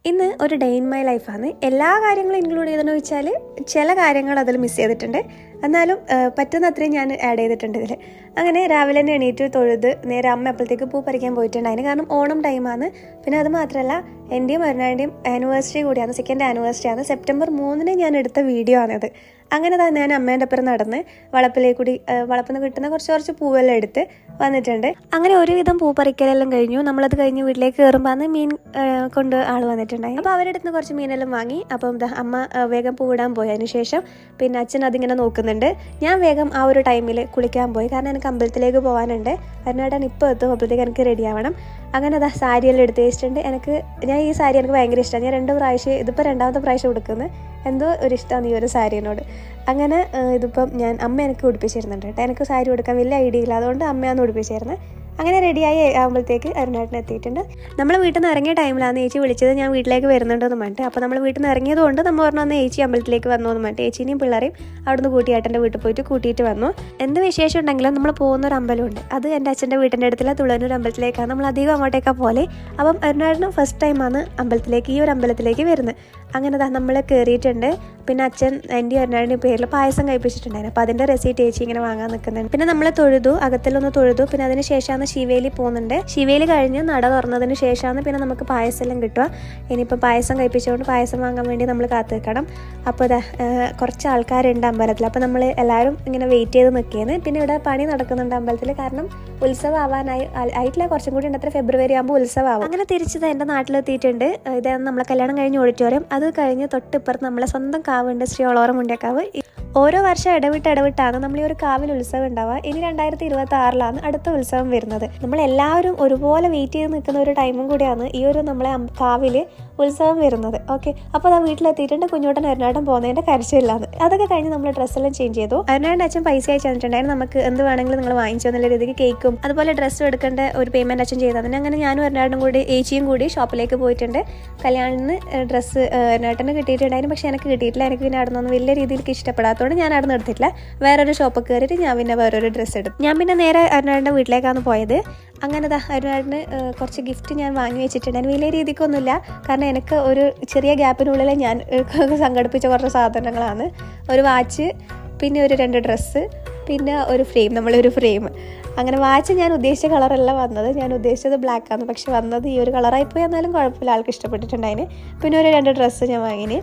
ഇന്ന് ഒരു day in my ലൈഫാണ്. എല്ലാ കാര്യങ്ങളും ഇൻക്ലൂഡ് ചെയ്തെന്ന് വെച്ചാൽ ചില കാര്യങ്ങൾ അതിൽ മിസ് ചെയ്തിട്ടുണ്ട്, എന്നാലും പറ്റുന്ന അത്രയും ഞാൻ ആഡ് ചെയ്തിട്ടുണ്ട് ഇതിൽ. അങ്ങനെ രാവിലെ തന്നെ എണീറ്റ് തൊഴുത് നേരെ അമ്മ അപ്പോഴത്തേക്ക് പൂ പറിക്കാൻ പോയിട്ടുണ്ടായിരുന്നു. കാരണം ഓണം ടൈമാണ്. പിന്നെ അത് മാത്രമല്ല എൻ്റെയും അരുണാൻ്റെയും ആനിവേഴ്സറി കൂടിയാണ്, സെക്കൻഡ് ആനിവേഴ്സറി ആണ്. സെപ്റ്റംബർ 3 ഞാൻ എടുത്ത വീഡിയോ ആണിത്. അങ്ങനെ തന്നെ ഞാൻ അമ്മേൻ്റെ ഒപ്പം നടന്ന് വളപ്പിലേക്ക് കൂടി വളപ്പിൽ നിന്ന് കിട്ടുന്ന കുറച്ച് പൂവെല്ലാം എടുത്ത് വന്നിട്ടുണ്ട്. അങ്ങനെ ഒരുവിധം പൂ പറിക്കലെല്ലാം കഴിഞ്ഞു. നമ്മളത് കഴിഞ്ഞ് വീട്ടിലേക്ക് കയറുമ്പോൾ അന്ന് മീൻ കൊണ്ട് ആൾ വന്നിട്ടുണ്ടായി. അപ്പോൾ അവരുടെ അടുത്ത് കുറച്ച് മീനെല്ലാം വാങ്ങി. അപ്പം അമ്മ വേഗം പൂവിടാൻ പോയി. അതിന് ശേഷം പിന്നെ അച്ഛൻ അതിങ്ങനെ നോക്കുന്നുണ്ട്. ഞാൻ വേഗം ആ ഒരു ടൈമിൽ കുളിക്കാൻ പോയി, കാരണം എനിക്ക് അമ്പലത്തിലേക്ക് പോകാനുണ്ട്. അരുണേട്ടൻ ഇപ്പോൾ എത്തും, അപ്പോഴത്തേക്ക് എനിക്ക് റെഡി ആവണം. അങ്ങനെ അതാ സാരിയെല്ലാം എടുത്ത് വെച്ചിട്ടുണ്ട്. ഞാൻ ഈ സാരി എനിക്ക് ഭയങ്കര ഇഷ്ടമാണ്. ഞാൻ 2 പ്രാവശ്യം, ഇതിപ്പോൾ 2ാമത്തെ പ്രാവശ്യം ഉടുക്കുന്നത്. എന്തോ ഒരു ഇഷ്ടമാണ് ഈ ഒരു സാരിയോട്. അങ്ങനെ ഇതിപ്പം അമ്മ എനിക്ക് ഉടുപ്പിച്ചിരുന്നുണ്ട് കേട്ടോ. എനിക്ക് സാരി ഉടുക്കാൻ വലിയ ഐഡിയ ഇല്ല, അതുകൊണ്ട് അമ്മയാണ് ഉടുപ്പിച്ചിരുന്നത്. അങ്ങനെ റെഡിയായി ആകുമ്പോഴത്തേക്ക് അരുണേട്ടൻ എത്തിയിട്ടുണ്ട്. നമ്മൾ വീട്ടിൽ നിന്ന് ഇറങ്ങിയ ടൈമിലാണ് ചേച്ചി വിളിച്ചത്, ഞാൻ വീട്ടിലേക്ക് വരുന്നുണ്ടെന്ന് പറഞ്ഞിട്ട്. അപ്പോൾ നമ്മൾ വീട്ടിൽ നിന്ന് ഇറങ്ങിയതുകൊണ്ട് നമ്മൾ പറഞ്ഞാൽ ചേച്ചി അമ്പലത്തിലേക്ക് വന്നു എന്ന് പറഞ്ഞിട്ട് ചേച്ചീനെയും പിള്ളേരെയും അവിടുന്ന് കൂട്ടിയേട്ടൻ്റെ വീട്ടിൽ പോയിട്ട് കൂട്ടിയിട്ട് വന്നു. എന്ത് വിശേഷം ഉണ്ടെങ്കിലും നമ്മൾ പോകുന്ന ഒരു അമ്പലമുണ്ട്, അത് എൻ്റെ അച്ഛൻ്റെ വീട്ടിൻ്റെ അടുത്തുള്ള തുളനൂർ അമ്പലത്തിലേക്കാണ്. നമ്മൾ അധികം അങ്ങോട്ടേക്കാണ് പോലെ. അപ്പം അരുണേട്ടനും ഫസ്റ്റ് ടൈമാണ് ഈ ഒരു അമ്പലത്തിലേക്ക് വരുന്നത്. അങ്ങനെ നമ്മൾ കയറിയിട്ടുണ്ട്. പിന്നെ അച്ഛൻ എൻ്റെ അരുണേട്ടൻ്റെ പേരിൽ പായസം കഴിപ്പിച്ചിട്ടുണ്ടായിരുന്നു. അപ്പോൾ അതിൻ്റെ റെസീറ്റ് ചേച്ചി ഇങ്ങനെ വാങ്ങാൻ നിൽക്കുന്നുണ്ട്. പിന്നെ നമ്മൾ തൊഴുതു, അകത്തിലൊന്ന് തൊഴുതു. പിന്നെ അതിന് ശേഷമാണ് ശിവേലി പോകുന്നുണ്ട്. ശിവേലി കഴിഞ്ഞ് നട തുറന്നതിന് ശേഷമാണ് പിന്നെ നമുക്ക് പായസം എല്ലാം കിട്ടുക. ഇനിയിപ്പോൾ പായസം കഴിപ്പിച്ചുകൊണ്ട് പായസം വാങ്ങാൻ വേണ്ടി നമ്മൾ കാത്തു നിൽക്കണം. അപ്പോൾ കുറച്ച് ആൾക്കാരുണ്ട് അമ്പലത്തിൽ. അപ്പോൾ നമ്മൾ എല്ലാവരും ഇങ്ങനെ വെയിറ്റ് ചെയ്ത് നിൽക്കുകയാണ്. പിന്നെ ഇവിടെ പണി നടക്കുന്നുണ്ട് അമ്പലത്തിൽ, കാരണം ഉത്സവം ആയിട്ടില്ല, കുറച്ചും കൂടി ഉണ്ട്. അത്ര ഫെബ്രുവരി ആകുമ്പോൾ ഉത്സവമാവും. അങ്ങനെ തിരിച്ചത് എൻ്റെ നാട്ടിലെത്തിയിട്ടുണ്ട്. ഇതാണ് നമ്മളെ കല്യാണം കഴിഞ്ഞ ഓഡിറ്റോറിയം. അത് കഴിഞ്ഞ് തൊട്ടിപ്പുറത്ത് നമ്മളെ സ്വന്തം കാവുണ്ട്, ശ്രീ ഒളോറ മുണ്ടക്കാവ്. ഓരോ വർഷം ഇടവിട്ടാണ് നമ്മൾ ഈ ഒരു കാവിൽ ഉത്സവം ഉണ്ടാവുക. ഇനി 2026 അടുത്ത ഉത്സവം വരുന്നത്. നമ്മളെല്ലാവരും ഒരുപോലെ വെയിറ്റ് ചെയ്ത് നിൽക്കുന്ന ഒരു ടൈമും കൂടിയാണ് ഈ ഒരു നമ്മളെ കാവിൽ ഉത്സവം വരുന്നത്. ഓക്കെ, അപ്പോൾ അത് വീട്ടിലെത്തിയിട്ടുണ്ട്. കുഞ്ഞോട്ടൻ അരുണേട്ടൻ പോകുന്നതിൻ്റെ കരച്ചില്ലാന്ന്. അതൊക്കെ കഴിഞ്ഞ് നമ്മൾ ഡ്രസ്സെല്ലാം ചേഞ്ച് ചെയ്തു. അരുണേട്ടൻ്റെ അച്ഛൻ പൈസ അയച്ചു തന്നിട്ടുണ്ടായിരുന്നു. നമുക്ക് എന്ത് വേണമെങ്കിലും നിങ്ങൾ വാങ്ങിച്ചു എന്നുള്ള രീതിക്ക് കേക്കും അതുപോലെ ഡ്രസ്സും എടുക്കേണ്ട ഒരു പേയ്മെൻറ്റ് അച്ഛൻ ചെയ്തതിന്. അങ്ങനെ ഞാനും അരുണേട്ടനും കൂടി ഏച്ചിയും കൂടി ഷോപ്പിലേക്ക് പോയിട്ടുണ്ട്. കല്യാണത്തിന് ഡ്രസ്സ് അരുണേട്ടന് കിട്ടിയിട്ടുണ്ടായിരുന്നു, പക്ഷേ എനിക്ക് കിട്ടിയിട്ടില്ല. എനിക്ക് പിന്നെ അവിടെ നിന്ന് വലിയ രീതിയിലേക്ക് ഇഷ്ടപ്പെടാത്തതുകൊണ്ട് ഞാൻ അവിടെ നിന്ന് എടുത്തിട്ടില്ല. വേറൊരു ഷോപ്പിൽ കയറിയിട്ട് ഞാൻ പിന്നെ വേറൊരു ഡ്രസ്സ് എടുത്തു. ഞാൻ പിന്നെ നേരെ അരുണേട്ടൻ്റെ വീട്ടിലേക്കാണ് പോയത്. അങ്ങനെ അരുണേട്ടന് കുറച്ച് ഗിഫ്റ്റ് ഞാൻ വാങ്ങി വെച്ചിട്ടുണ്ടായിരുന്നു. വലിയ രീതിക്കൊന്നുമില്ല, കാരണം എനിക്ക് ഒരു ചെറിയ ഗ്യാപ്പിനുള്ളിൽ ഞാൻ സംഘടിപ്പിച്ച കുറച്ച് സാധനങ്ങളാണ്. ഒരു വാച്ച്, പിന്നെ ഒരു 2 ഡ്രസ്സ്, പിന്നെ ഒരു ഫ്രെയിം, നമ്മളൊരു ഫ്രെയിം. അങ്ങനെ വാച്ച് ഞാൻ ഉദ്ദേശിച്ച കളറല്ല വന്നത്, ഞാൻ ഉദ്ദേശിച്ചത് ബ്ലാക്കാണ്. പക്ഷെ വന്നത് ഈ ഒരു കളറായിപ്പോയി. എന്നാലും കുഴപ്പമില്ല, ആൾക്ക് ഇഷ്ടപ്പെട്ടിട്ടുണ്ടായിന്. പിന്നെ ഒരു 2 ഡ്രസ്സ് ഞാൻ വാങ്ങിന്.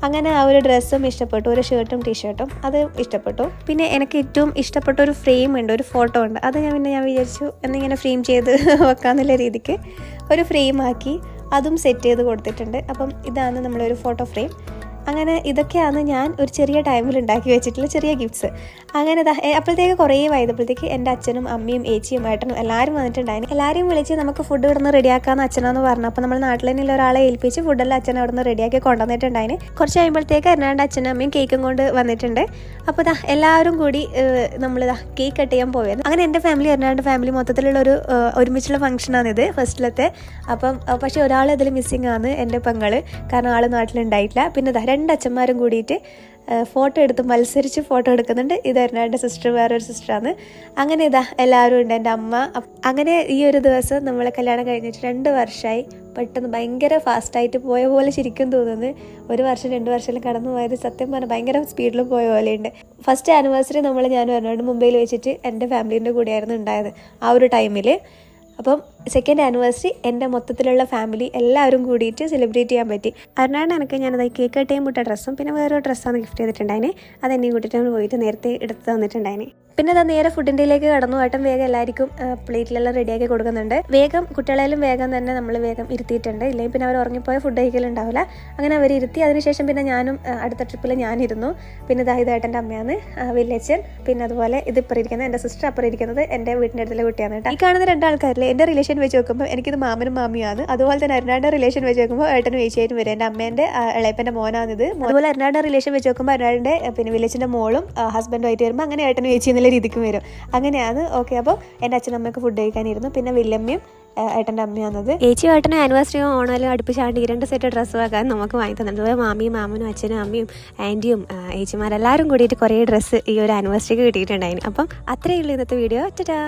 അങ്ങനെ ആ ഒരു ഡ്രസ്സും ഇഷ്ടപ്പെട്ടു, ഒരു ഷർട്ടും ടീഷർട്ടും അത് ഇഷ്ടപ്പെട്ടു. പിന്നെ എനിക്ക് ഏറ്റവും ഇഷ്ടപ്പെട്ട ഒരു ഫ്രെയിം ഉണ്ട്, ഒരു ഫോട്ടോ ഉണ്ട്. അത് ഞാൻ വിചാരിച്ചു എന്നിങ്ങനെ ഫ്രെയിം ചെയ്ത് വെക്കാന്നുള്ള രീതിക്ക് ഒരു ഫ്രെയിം ആക്കി അതും സെറ്റ് ചെയ്ത് കൊടുത്തിട്ടുണ്ട്. അപ്പം ഇതാണ് നമ്മളൊരു ഫോട്ടോ ഫ്രെയിം. അങ്ങനെ ഇതൊക്കെയാണ് ഞാൻ ഒരു ചെറിയ ടൈമിൽ ഉണ്ടാക്കി വെച്ചിട്ടുള്ള ചെറിയ ഗിഫ്റ്റ്സ്. അങ്ങനെ അപ്പോഴത്തേക്ക് കുറേ വൈകിയപ്പോഴത്തേക്ക് എൻ്റെ അച്ഛനും അമ്മയും ഏച്ചിയും ഏട്ടനും എല്ലാവരും വന്നിട്ടുണ്ടായിരുന്നു. എല്ലാവരെയും വിളിച്ച് നമുക്ക് ഫുഡ് ഇവിടുന്ന് റെഡിയാക്കാമെന്ന് അച്ഛനാന്ന് പറഞ്ഞു. അപ്പോൾ നമ്മൾ നാട്ടിൽ തന്നെയുള്ള ഒരാളെ ഏൽപ്പിച്ച് ഫുഡെല്ലാം അച്ഛൻ അവിടെ നിന്ന് റെഡിയാക്കി കൊണ്ടുവന്നിട്ടുണ്ടായിരുന്നു. കുറച്ച് കഴിയുമ്പോഴത്തേക്ക് അരുണേട്ടൻ്റെ അച്ഛനും അമ്മയും കേക്കും കൊണ്ട് വന്നിട്ടുണ്ട്. അപ്പോൾ എല്ലാവരും കൂടി നമ്മൾ കേക്ക് കട്ട് ചെയ്യാൻ പോയത്. അങ്ങനെ എൻ്റെ ഫാമിലി അരുണേട്ടൻ്റെ ഫാമിലി മൊത്തത്തിലുള്ള ഒരു ഒരുമിച്ചുള്ള ഫംഗ്ഷനാണിത്, ഫസ്റ്റിലത്തെ. അപ്പം പക്ഷേ ഒരാൾ അതിൽ മിസ്സിങ് ആണ്, എൻ്റെ പെങ്ങള്, കാരണം ആൾ നാട്ടിലുണ്ടായിട്ടില്ല. പിന്നെ 2 അച്ഛന്മാരും കൂടിയിട്ട് ഫോട്ടോ എടുത്ത് മത്സരിച്ച് ഫോട്ടോ എടുക്കുന്നുണ്ട്. ഇത് അരുണേട്ടൻ്റെ സിസ്റ്റർ, വേറൊരു സിസ്റ്ററാണ്. അങ്ങനെ എല്ലാവരും ഉണ്ട്, എൻ്റെ അമ്മ. അങ്ങനെ ഈ ഒരു ദിവസം നമ്മളെ കല്യാണം കഴിഞ്ഞിട്ട് 2 വർഷമായി. പെട്ടെന്ന് ഭയങ്കര ഫാസ്റ്റായിട്ട് പോയ പോലെ ശരിക്കും തോന്നുന്നു. 1 വർഷം 2 വർഷം കടന്നു പോയത് സത്യം പറഞ്ഞാൽ ഭയങ്കര സ്പീഡിൽ പോയ പോലെയുണ്ട്. ഫസ്റ്റ് ആനിവേഴ്സറി ഞാനും അരുണേട്ടൻ മുംബൈയിൽ വെച്ചിട്ട് എൻ്റെ ഫാമിലീൻ്റെ കൂടെയായിരുന്നു ഉണ്ടായത് ആ ഒരു ടൈമിൽ. അപ്പം സെക്കൻഡ് ആനിവേഴ്സറി എൻ്റെ മൊത്തത്തിലുള്ള ഫാമിലി എല്ലാവരും കൂടിയിട്ട് സെലിബ്രേറ്റ് ചെയ്യാൻ പറ്റി. അരുണേട്ടൻ എനിക്ക് ഞാനത് കേക്ക് കട്ട് ചെയ്യാൻ മുട്ട ഡ്രസ്സും പിന്നെ വേറൊരു ഡ്രസ്സാണ് ഗിഫ്റ്റ് ചെയ്തിട്ടുണ്ടായിന്. അതെന്നെയും കൂട്ടിയിട്ട് പോയിട്ട് നേരത്തെ എടുത്ത് തന്നിട്ടുണ്ടായിന്. പിന്നെ നേരെ ഫുഡിൻ്റെയിലേക്ക് കടന്നു. ഏട്ടൻ വേഗം എല്ലാവർക്കും പ്ലേറ്റിലെല്ലാം റെഡിയാക്കി കൊടുക്കുന്നുണ്ട്. വേഗം കുട്ടികളെല്ലാം വേഗം തന്നെ നമ്മൾ വേഗം ഇരുത്തിയിട്ടുണ്ട്, ഇല്ലെങ്കിൽ പിന്നെ അവർ ഉറങ്ങിപ്പോയ ഫുഡ് കഴിക്കലുണ്ടാവില്ല. അങ്ങനെ അവർ ഇരുത്തി. അതിനുശേഷം പിന്നെ ഞാനും അടുത്ത ട്രിപ്പിൽ ഞാനിരുന്നു. പിന്നെ ഇത് ഏട്ടൻ്റെ അമ്മയാണ്, വില്ലേച്ചൻ. പിന്നെ അതുപോലെ ഇതിപ്പോൾ ഇരിക്കുന്നത് എൻ്റെ സിസ്റ്റർ, അപ്പുറം ഇരിക്കുന്നത് എൻ്റെ വീട്ടിൻ്റെ അടുത്തുള്ള കുട്ടിയാണ് കേട്ടോ. ഈ കാണുന്ന 2 ആൾക്കാരിൽ എൻ്റെ റിലേഷൻ വെച്ച് നോക്കുമ്പോൾ എനിക്കിത് മാമനും മാമിയാണ്. അതുപോലെ തന്നെ അരുണേട്ടൻ്റെ റിലേഷൻ വെച്ച് നോക്കുമ്പോൾ ഏട്ടനും ഏച്ചിയായിട്ടും വരും. എൻ്റെ അമ്മേൻ്റെ ഇളയപ്പൻ്റെ മോനാണിത്. അതുപോലെ അരുണേട്ടൻ്റെ റിലേഷൻ വെച്ച് നോക്കുമ്പോൾ അരുണേട്ടൻ്റെ പിന്നെ വില്ലേച്ചിൻ്റെ മോളും ഹസ്ബൻഡുമായിട്ട് വരുമ്പോൾ അങ്ങനെ ഏട്ടനും ഏച്ചി എന്നുള്ള രീതിക്കും വരും. അങ്ങനെയാണ്. ഓക്കെ, അപ്പോൾ എൻ്റെ അച്ഛനും അമ്മയൊക്കെ ഫുഡ് കഴിക്കാനിരുന്നു. പിന്നെ വില്ലമ്മയും ഏട്ടൻ്റെ അമ്മയാണത്. ഏച്ചിയും ഏട്ടനും ആനിവേഴ്സറിയും ഓണാലും അടുപ്പിച്ചാണ്ട് 2 സെറ്റ് ഡ്രസ്സ് വെക്കാൻ നമുക്ക് വാങ്ങി തന്നിട്ടുണ്ട്. അതുപോലെ മാമിയും മാമനും അച്ഛനും അമ്മയും ആൻറ്റിയും ഏച്ചിമാരെല്ലാവരും കൂടിയിട്ട് കുറേ ഡ്രസ്സ് ഈ ഒരു ആനിവേഴ്സറിക്ക് കിട്ടിയിട്ടുണ്ടായിരുന്നു. അപ്പം അത്രയേ ഉള്ളൂ ഇന്നത്തെ വീഡിയോ. ടാറ്റാ.